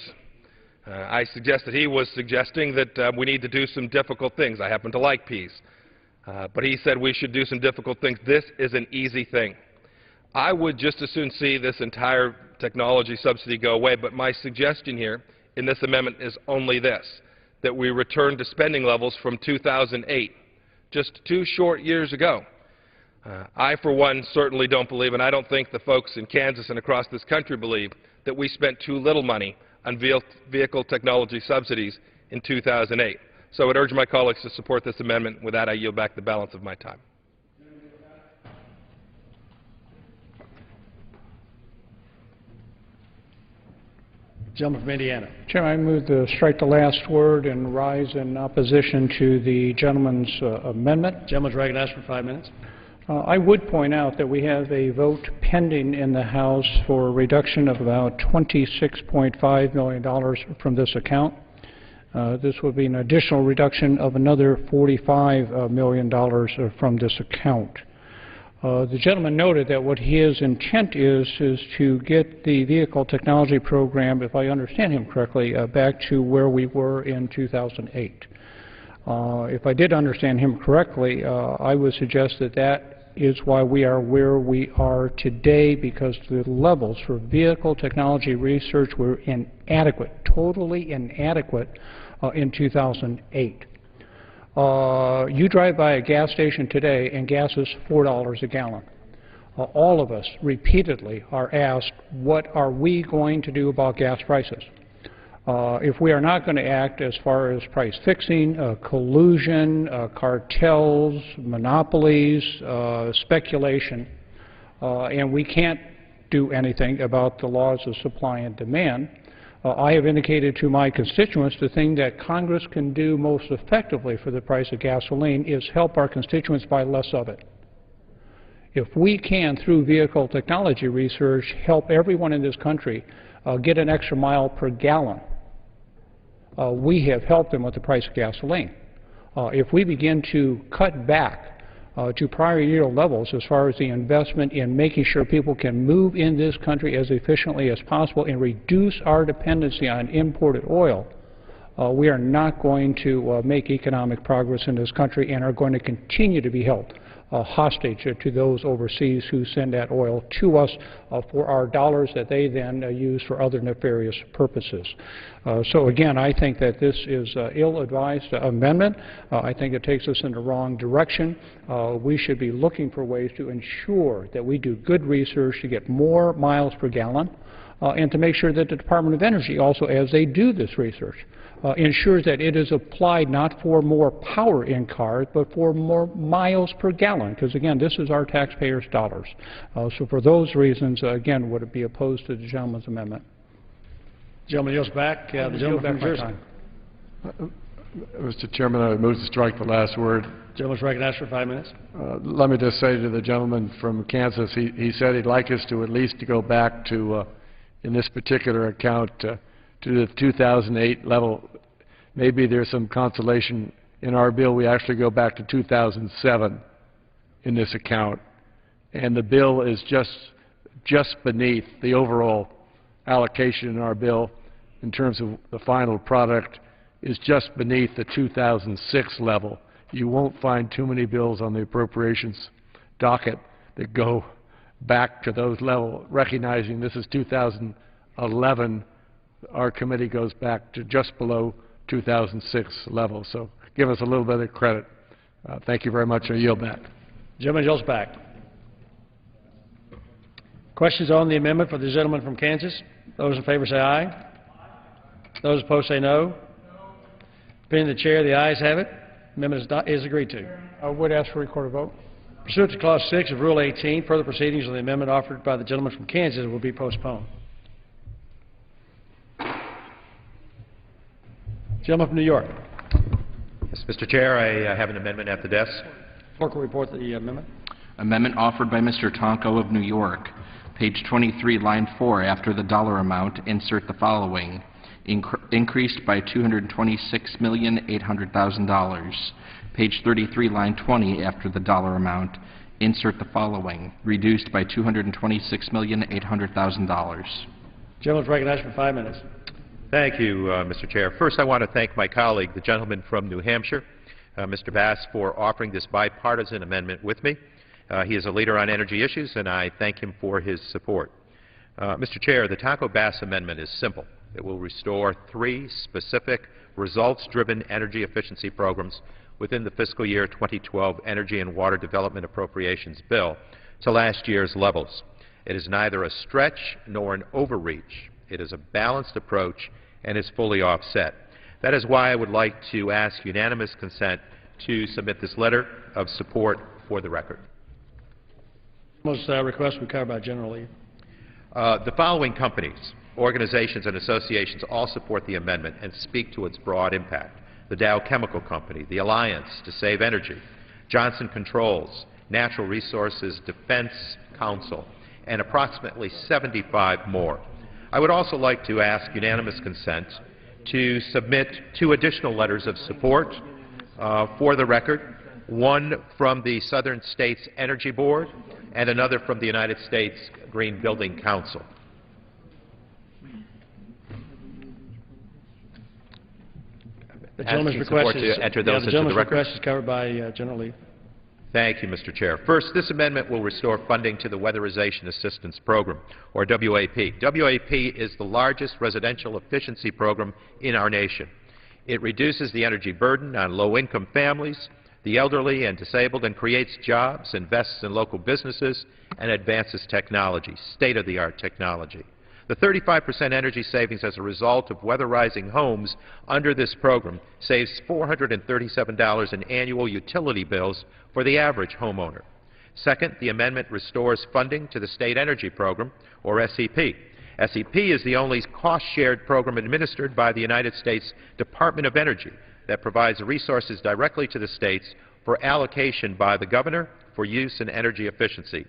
I suggested he was suggesting that we need to do some difficult things. I happen to like peas. But he said we should do some difficult things. This is an easy thing. I would just as soon see this entire technology subsidy go away, but my suggestion here in this amendment is only this, that we return to spending levels from 2008, just 2 short years ago. I, for one, certainly don't believe, and I don't think the folks in Kansas and across this country believe, that we spent too little money on vehicle technology subsidies in 2008. So I would urge my colleagues to support this amendment. With that, I yield back the balance of my time. Gentleman from Indiana. Chairman, I move to strike the last word and rise in opposition to the gentleman's amendment. Gentleman's recognized for 5 minutes. I would point out that we have a vote pending in the House for a reduction of about $26.5 million from this account. This would be an additional reduction of another $45 million from this account. The gentleman noted that what his intent is to get the vehicle technology program, if I understand him correctly, back to where we were in 2008. If I did understand him correctly, I would suggest that that is why we are where we are today, because the levels for vehicle technology research were inadequate, totally inadequate in 2008. You drive by a gas station today and gas is $4 a gallon. All of us repeatedly are asked, what are we going to do about gas prices? If we are not going to act as far as price fixing, collusion, cartels, monopolies, speculation, and we can't do anything about the laws of supply and demand, I have indicated to my constituents the thing that Congress can do most effectively for the price of gasoline is help our constituents buy less of it. If we can, through vehicle technology research, help everyone in this country get an extra mile per gallon, we have helped them with the price of gasoline. If we begin to cut back to prior year levels as far as the investment in making sure people can move in this country as efficiently as possible and reduce our dependency on imported oil, we are not going to make economic progress in this country and are going to continue to be held hostage to those overseas who send that oil to us for our dollars that they then use for other nefarious purposes. So again, I think that this is ill-advised amendment. I think it takes us in the wrong direction. We should be looking for ways to ensure that we do good research to get more miles per gallon and to make sure that the Department of Energy also, as they do this research, ensures that it is applied not for more power in cars, but for more miles per gallon, because again, this is our taxpayers' dollars. So for those reasons, again, would it be opposed to the gentleman's amendment? Gentleman yields back. The gentleman from New Jersey. Mr. Chairman, I move to strike the last word. Gentleman's recognized for 5 minutes. Let me just say to the gentleman from Kansas, he said he'd like us to at least go back to, in this particular account, to the 2008 level. Maybe there's some consolation in our bill. We actually go back to 2007 in this account, and the bill is just beneath the overall allocation in our bill in terms of the final product is just beneath the 2006 level. You won't find too many bills on the appropriations docket that go back to those levels, recognizing this is 2011 our committee goes back to just below 2006 levels. So give us a little bit of credit. Thank you very much. I yield back. Gentleman yields back. Questions on the amendment for the gentleman from Kansas? Those in favor say aye. Those opposed say no. Opinion of the chair, the ayes have it. Amendment is agreed to. I would ask for a recorded vote. Pursuant to Clause 6 of Rule 18, further proceedings on the amendment offered by the gentleman from Kansas will be postponed. Gentleman from New York. Yes, Mr. Chair, I have an amendment at the desk. Clerk will report the amendment. Amendment offered by Mr. Tonko of New York. Page 23, line 4, after the dollar amount, insert the following. Increased by $226,800,000. Page 33, line 20, after the dollar amount, insert the following. Reduced by $226,800,000. Gentleman is recognized for 5 minutes. Thank you, Mr. Chair. First, I want to thank my colleague, the gentleman from New Hampshire, Mr. Bass, for offering this bipartisan amendment with me. He is a leader on energy issues, and I thank him for his support. Mr. Chair, the Tonko Bass amendment is simple. It will restore 3 specific results-driven energy efficiency programs within the fiscal year 2012 Energy and Water Development Appropriations Bill to last year's levels. It is neither a stretch nor an overreach. It is a balanced approach and is fully offset. That is why I would like to ask unanimous consent to submit this letter of support for the record. Most requests will be covered by General Lee. The following companies, organizations, and associations all support the amendment and speak to its broad impact. The Dow Chemical Company, the Alliance to Save Energy, Johnson Controls, Natural Resources Defense Council, and approximately 75 more. I would also like to ask unanimous consent to submit 2 additional letters of support for the record, one from the Southern States Energy Board and another from the United States Green Building Council. The gentleman's request is covered by General Lee. Thank you, Mr. Chair. First, this amendment will restore funding to the Weatherization Assistance Program, or WAP. WAP is the largest residential efficiency program in our nation. It reduces the energy burden on low-income families, the elderly and disabled, and creates jobs, invests in local businesses, and advances technology, state-of-the-art technology. The 35% energy savings as a result of weatherizing homes under this program saves $437 in annual utility bills for the average homeowner. Second, the amendment restores funding to the State Energy Program, or SEP. SEP is the only cost-shared program administered by the United States Department of Energy that provides resources directly to the states for allocation by the governor for use in energy efficiency.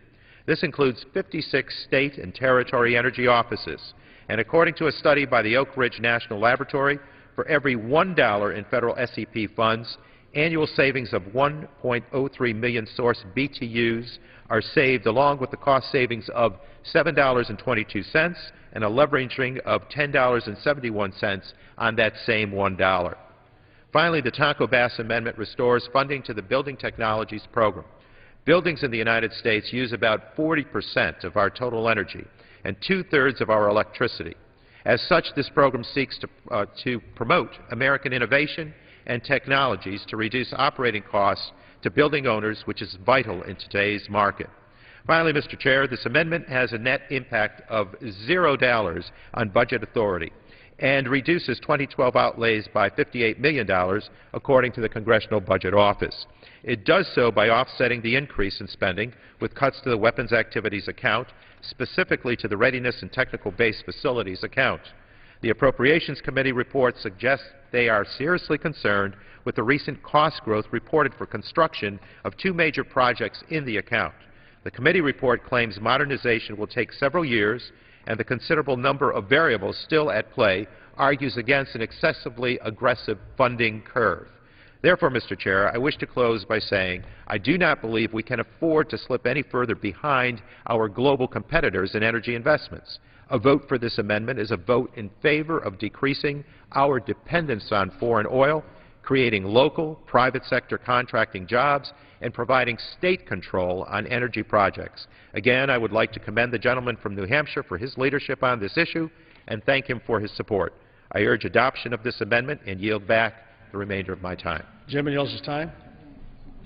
This includes 56 state and territory energy offices, and according to a study by the Oak Ridge National Laboratory, for every $1 in federal SEP funds, annual savings of 1.03 million source BTUs are saved, along with the cost savings of $7.22 and a leveraging of $10.71 on that same $1. Finally, the Tonko Bass Amendment restores funding to the Building Technologies Program. Buildings in the United States use about 40% of our total energy and 2/3 of our electricity. As such, this program seeks to promote American innovation and technologies to reduce operating costs to building owners, which is vital in today's market. Finally, Mr. Chair, this amendment has a net impact of $0 on budget authority and reduces 2012 outlays by $58 million, according to the Congressional Budget Office. It does so by offsetting the increase in spending with cuts to the Weapons Activities account, specifically to the Readiness and Technical Base Facilities account. The Appropriations Committee report suggests they are seriously concerned with the recent cost growth reported for construction of 2 major projects in the account. The committee report claims modernization will take several years, and the considerable number of variables still at play argues against an excessively aggressive funding curve. Therefore, Mr. Chair, I wish to close by saying I do not believe we can afford to slip any further behind our global competitors in energy investments. A vote for this amendment is a vote in favor of decreasing our dependence on foreign oil, creating local, private sector contracting jobs, and providing state control on energy projects. Again, I would like to commend the gentleman from New Hampshire for his leadership on this issue and thank him for his support. I urge adoption of this amendment and yield back the remainder of my time. Gentleman yields his time.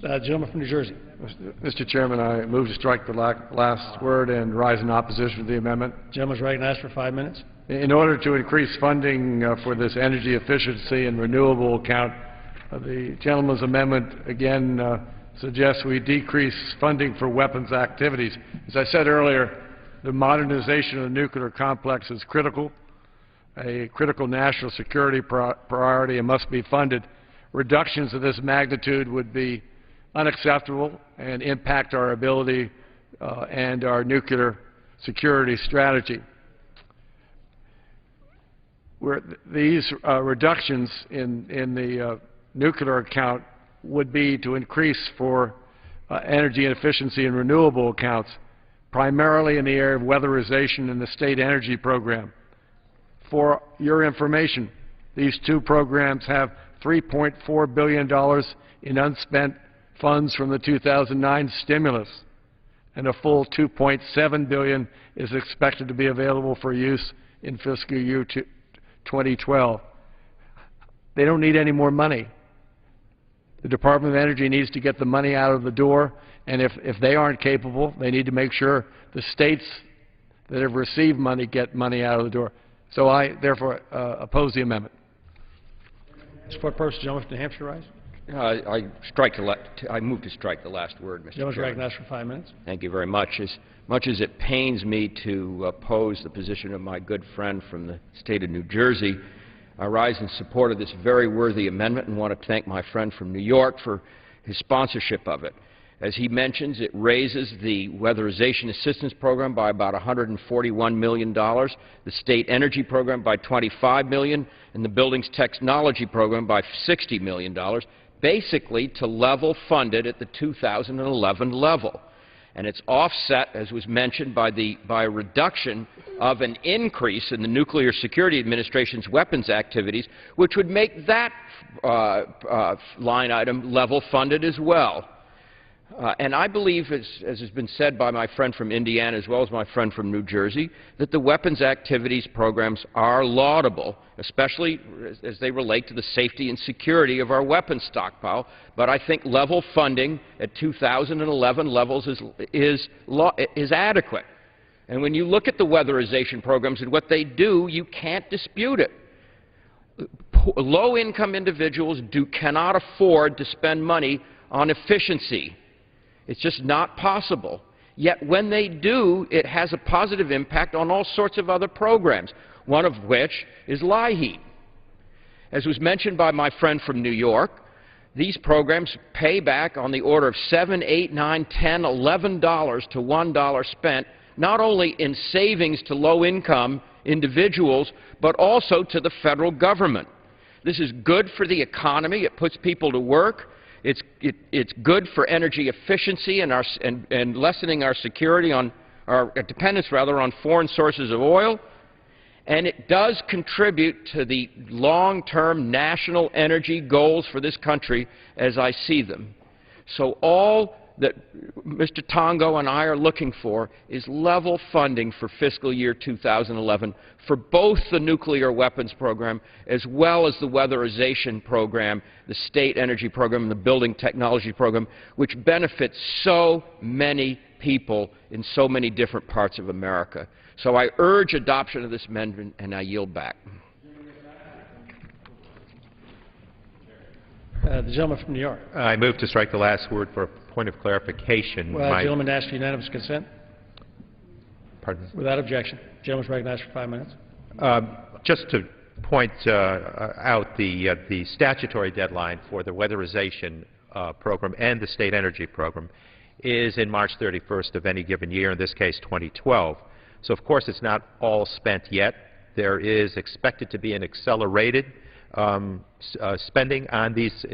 Gentleman from New Jersey. Mr. Chairman, I move to strike the last word and rise in opposition to the amendment. Gentleman's recognized for 5 minutes. In order to increase funding for this energy efficiency and renewable account, the gentleman's amendment again suggests we decrease funding for weapons activities. As I said earlier, the modernization of the nuclear complex is critical, a critical national security priority, and must be funded. Reductions of this magnitude would be unacceptable and impact our ability and our nuclear security strategy. These reductions in the nuclear account would be to increase for energy efficiency and renewable accounts, primarily in the area of weatherization and the state energy program. For your information, these two programs have $3.4 billion in unspent funds from the 2009 stimulus, and a full $2.7 billion is expected to be available for use in fiscal year 2012. They don't need any more money. The Department of Energy needs to get the money out of the door, and if they aren't capable, they need to make sure the states that have received money get money out of the door. So I, therefore, oppose the amendment. Support person, gentleman from New Hampshire, rise. I move to strike the last word, Mr. Gentleman's Chairman. recognized for 5 minutes. Thank you very much. As much as it pains me to oppose the position of my good friend from the state of New Jersey, I rise in support of this very worthy amendment and want to thank my friend from New York for his sponsorship of it. As he mentions, it raises the Weatherization Assistance Program by about $141 million, the State Energy Program by $25 million, and the Buildings Technology Program by $60 million, basically to level fund it at the 2011 level. And it's offset, as was mentioned, by a reduction of an increase in the Nuclear Security Administration's weapons activities, which would make that line item level funded as well. And I believe, as has been said by my friend from Indiana as well as my friend from New Jersey, that the weapons activities programs are laudable, especially as they relate to the safety and security of our weapons stockpile. But I think level funding at 2011 levels is adequate. And when you look at the weatherization programs and what they do, you can't dispute it. Low-income individuals cannot afford to spend money on efficiency. It's just not possible. Yet when they do, it has a positive impact on all sorts of other programs, one of which is LIHEAP. As was mentioned by my friend from New York, these programs pay back on the order of $7, $8, $9, $10, $11 to $1 spent, not only in savings to low-income individuals, but also to the federal government. This is good for the economy. It puts people to work. It's good for energy efficiency and lessening our security on our dependence rather on foreign sources of oil, and it does contribute to the long-term national energy goals for this country as I see them. So all that Mr. Tongo and I are looking for is level funding for fiscal year 2011 for both the nuclear weapons program as well as the weatherization program, the state energy program, and the building technology program, which benefits so many people in so many different parts of America. So I urge adoption of this amendment, and I yield back. The gentleman from New York. I move to strike the last word for a point of clarification. Well, the gentleman asked for unanimous consent. Pardon? Without objection. The gentleman is recognized for 5 minutes. Just to point out the statutory deadline for the weatherization program and the state energy program is in March 31st of any given year, in this case 2012. So of course it's not all spent yet. There is expected to be an accelerated spending on these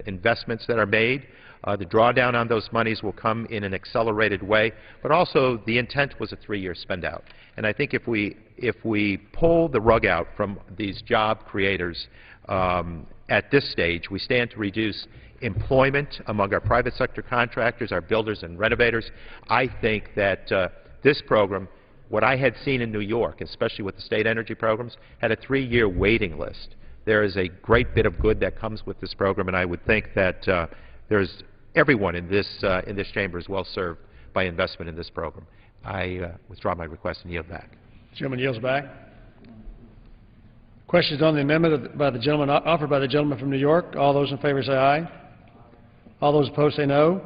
investments that are made. The drawdown on those monies will come in an accelerated way, but also the intent was a 3-year spend out. And I think if we pull the rug out from these job creators at this stage, we stand to reduce employment among our private sector contractors, our builders and renovators. I think that this program What I had seen in New York, especially with the state energy programs, had a 3-year waiting list. There is a great bit of good that comes with this program, and I would think that everyone in this chamber is well served by investment in this program. I withdraw my request and yield back. The gentleman yields back. Questions on the amendment offered by the gentleman from New York. All those in favor say aye. All those opposed say no.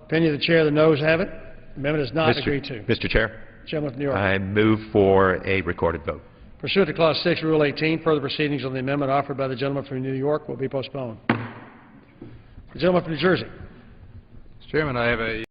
Opinion of the chair, the noes have it. Amendment is not agreed to. Mr. Chair, Gentleman from New York. I move for a recorded vote. Pursuant to Clause 6, Rule 18, further proceedings on the amendment offered by the gentleman from New York will be postponed. The gentleman from New Jersey. Mr. Chairman, I have a